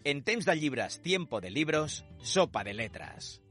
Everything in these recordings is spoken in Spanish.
En temps de llibres, tiempo de libros, sopa de letras.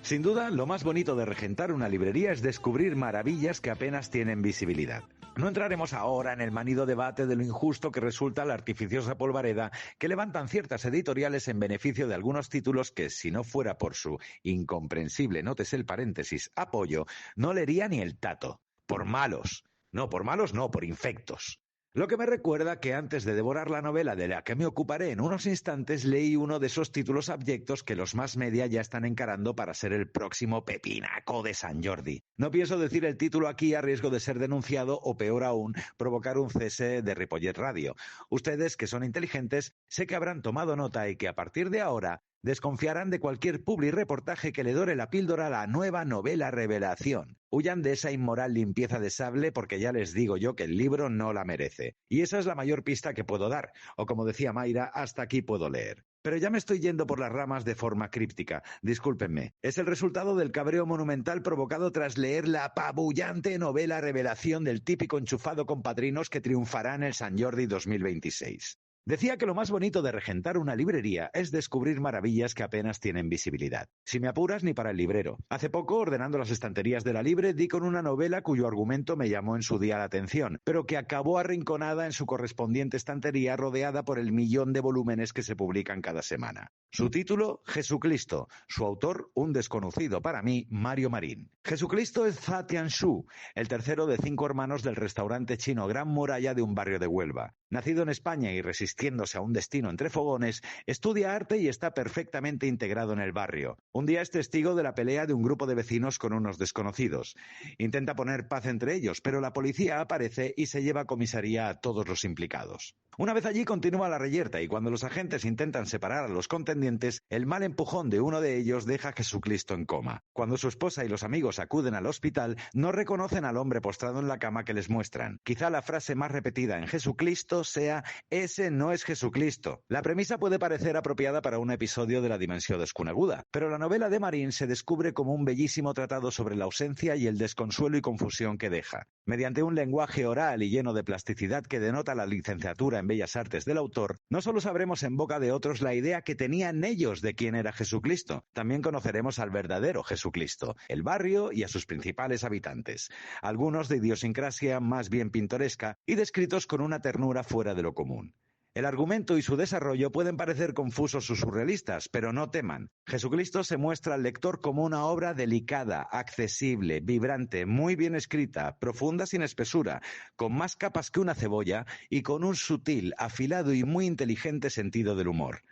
Sin duda, lo más bonito de regentar una librería es descubrir maravillas que apenas tienen visibilidad. No entraremos ahora en el manido debate de lo injusto que resulta la artificiosa polvareda que levantan ciertas editoriales en beneficio de algunos títulos que, si no fuera por su incomprensible, nótese el paréntesis, apoyo, no leería ni el tato. Por malos. No, por infectos. Lo que me recuerda que antes de devorar la novela de la que me ocuparé en unos instantes, leí uno de esos títulos abyectos que los más media ya están encarando para ser el próximo pepinaco de Sant Jordi. No pienso decir el título aquí a riesgo de ser denunciado o, peor aún, provocar un cese de Ripollet Radio. Ustedes, que son inteligentes, sé que habrán tomado nota y que a partir de ahora desconfiarán de cualquier publireportaje que le dore la píldora a la nueva novela revelación. Huyan de esa inmoral limpieza de sable porque ya les digo yo que el libro no la merece. Y esa es la mayor pista que puedo dar. O como decía Mayra, hasta aquí puedo leer. Pero ya me estoy yendo por las ramas de forma críptica. Discúlpenme. Es el resultado del cabreo monumental provocado tras leer la apabullante novela revelación del típico enchufado con padrinos que triunfará en el Sant Jordi 2026. Decía que lo más bonito de regentar una librería es descubrir maravillas que apenas tienen visibilidad. Si me apuras, ni para el librero. Hace poco, ordenando las estanterías de la Libre, di con una novela cuyo argumento me llamó en su día la atención, pero que acabó arrinconada en su correspondiente estantería rodeada por el millón de volúmenes que se publican cada semana. Su título, Jesucristo. Su autor, un desconocido para mí, Mario Marín. Jesucristo es Fa Tian-shu, el tercero de 5 hermanos del restaurante chino Gran Muralla de un barrio de Huelva. Nacido en España y resistiéndose a un destino entre fogones, estudia arte y está perfectamente integrado en el barrio. Un día es testigo de la pelea de un grupo de vecinos con unos desconocidos. Intenta poner paz entre ellos, pero la policía aparece y se lleva a comisaría a todos los implicados. Una vez allí continúa la reyerta y cuando los agentes intentan separar a los contendientes, el mal empujón de uno de ellos deja a Jesucristo en coma. Cuando su esposa y los amigos acuden al hospital, no reconocen al hombre postrado en la cama que les muestran. Quizá la frase más repetida en Jesucristo sea «Ese no es Jesucristo». La premisa puede parecer apropiada para un episodio de la Dimensió Desconeguda, pero la novela de Marín se descubre como un bellísimo tratado sobre la ausencia y el desconsuelo y confusión que deja. Mediante un lenguaje oral y lleno de plasticidad que denota la licenciatura en Bellas Artes del autor, no solo sabremos en boca de otros la idea que tenían ellos de quién era Jesucristo, también conoceremos al verdadero Jesucristo, el barrio y a sus principales habitantes, algunos de idiosincrasia más bien pintoresca y descritos con una ternura fuera de lo común. El argumento y su desarrollo pueden parecer confusos o surrealistas, pero no teman. Jesucristo se muestra al lector como una obra delicada, accesible, vibrante, muy bien escrita, profunda sin espesura, con más capas que una cebolla y con un sutil, afilado y muy inteligente sentido del humor.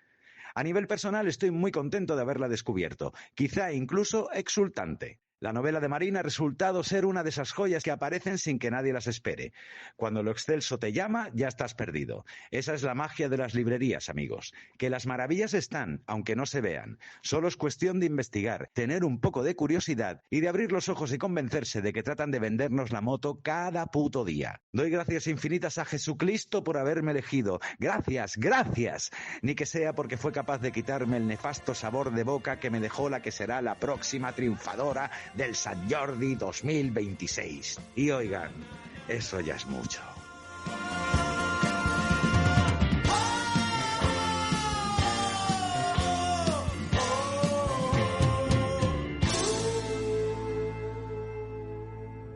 A nivel personal estoy muy contento de haberla descubierto, quizá incluso exultante. La novela de Marín ha resultado ser una de esas joyas que aparecen sin que nadie las espere. Cuando lo excelso te llama, ya estás perdido. Esa es la magia de las librerías, amigos. Que las maravillas están, aunque no se vean. Solo es cuestión de investigar, tener un poco de curiosidad y de abrir los ojos y convencerse de que tratan de vendernos la moto cada puto día. Doy gracias infinitas a Jesucristo por haberme elegido. Gracias, gracias. Ni que sea porque fue capaz de quitarme el nefasto sabor de boca que me dejó la que será la próxima triunfadora del Sant Jordi 2026. Y oigan, eso ya es mucho.